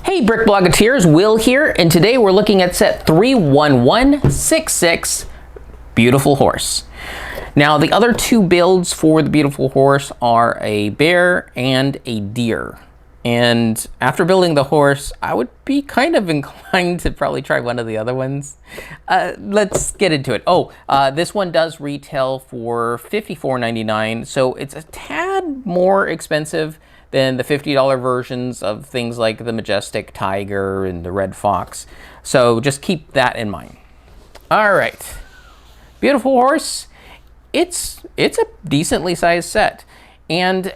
Hey Brick Bloggeteers, Will here, and today we're looking at set 31166, Beautiful Horse. Now the other two builds for the Beautiful Horse are a bear and a deer. And after building the horse, I would be kind of inclined to probably try one of the other ones. Let's get into it. This one does retail for $54.99, so it's a tad more expensive than the $50 versions of things like the Majestic Tiger and the Red Fox. So just keep that in mind. All right, Beautiful Horse. It's a decently sized set, and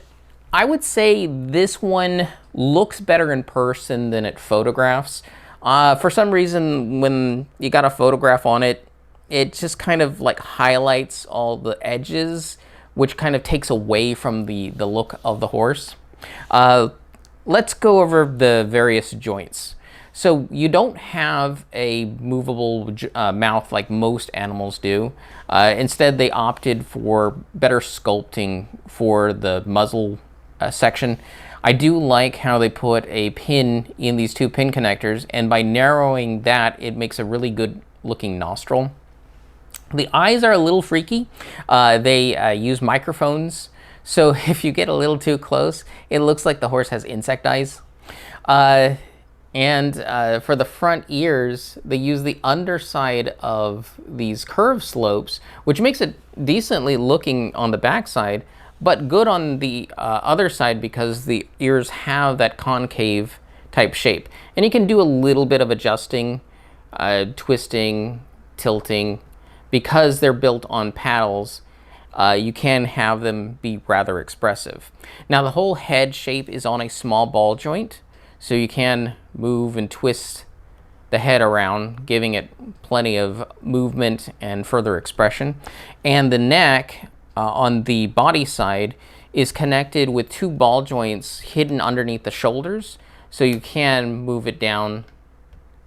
I would say this one looks better in person than it photographs. For some reason, when you got a photograph on it, it just kind of like highlights all the edges, which kind of takes away from the look of the horse. Let's go over the various joints. So you don't have a movable mouth like most animals do. Instead, they opted for better sculpting for the muzzle section. I do like how they put a pin in these two pin connectors, and by narrowing that, it makes a really good looking nostril. The eyes are a little freaky. They use microphones, so if you get a little too close, it looks like the horse has insect eyes. For the front ears, they use the underside of these curved slopes, which makes it decently looking on the backside, but good on the other side because the ears have that concave type shape. And you can do a little bit of adjusting, twisting, tilting. Because they're built on paddles, you can have them be rather expressive. Now the whole head shape is on a small ball joint, so you can move and twist the head around, giving it plenty of movement and further expression. And the neck on the body side is connected with two ball joints hidden underneath the shoulders, so you can move it down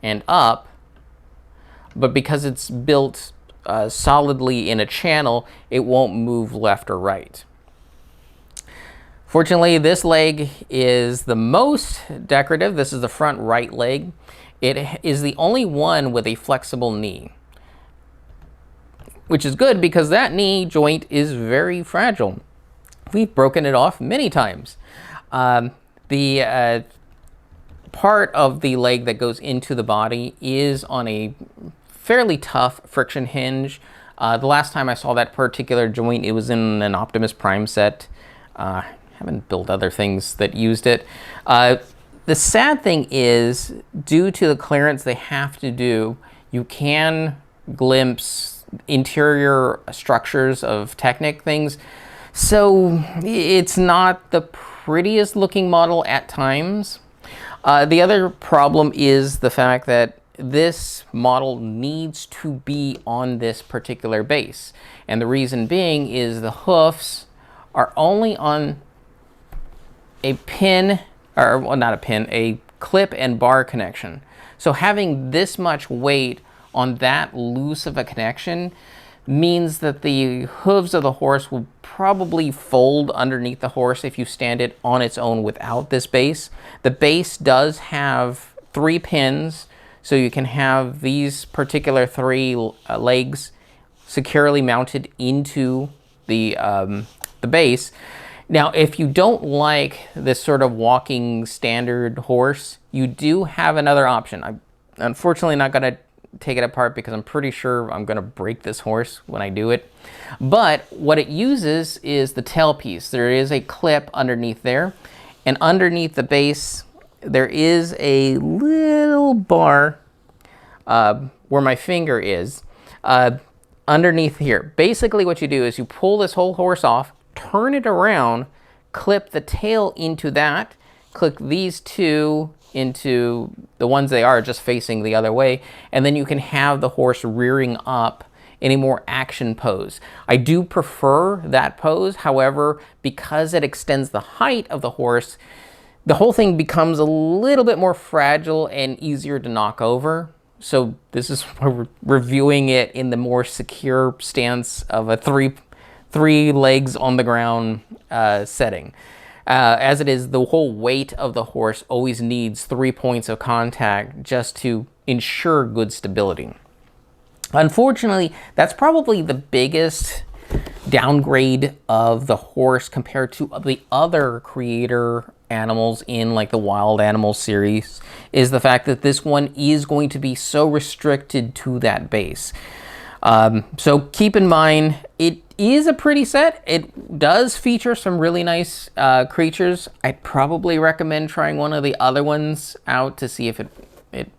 and up, but because it's built solidly in a channel, it won't move left or right. Fortunately, this leg is the most decorative. This is the front right leg. It is the only one with a flexible knee, which is good because that knee joint is very fragile. We've broken it off many times. The part of the leg that goes into the body is on a fairly tough friction hinge. The last time I saw that particular joint, it was in an Optimus Prime set. Haven't built other things that used it. The sad thing is, due to the clearance they have to do, you can glimpse interior structures of Technic things. So it's not the prettiest looking model at times. The other problem is the fact that this model needs to be on this particular base. And the reason being is the hoofs are only on a pin, or well, not a pin, a clip and bar connection. So having this much weight on that loose of a connection means that the hooves of the horse will probably fold underneath the horse if you stand it on its own without this base. The base does have 3 pins, so you can have these particular 3 legs securely mounted into the base. Now, if you don't like this sort of walking standard horse, you do have another option. I'm unfortunately not going to take it apart because I'm pretty sure I'm going to break this horse when I do it. But what it uses is the tailpiece. There is a clip underneath there, and underneath the base there is a little bar where my finger is underneath here. Basically what you do is you pull this whole horse off, turn it around, clip the tail into that, click these two into the ones they are just facing the other way, and then you can have the horse rearing up in a more action pose. I do prefer that pose. However, because it extends the height of the horse, the whole thing becomes a little bit more fragile and easier to knock over. So this is why we're reviewing it in the more secure stance of a three legs on the ground setting. As it is, the whole weight of the horse always needs 3 points of contact just to ensure good stability. Unfortunately, that's probably the biggest downgrade of the horse compared to the other creator animals in like the wild animals series, is the fact that this one is going to be so restricted to that base. So keep in mind, it is a pretty set. It does feature some really nice creatures. I'd probably recommend trying one of the other ones out to see if it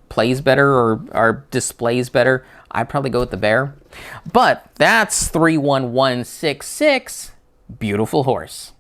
plays better or displays better. I'd probably go with the bear. But that's 31166, Beautiful Horse.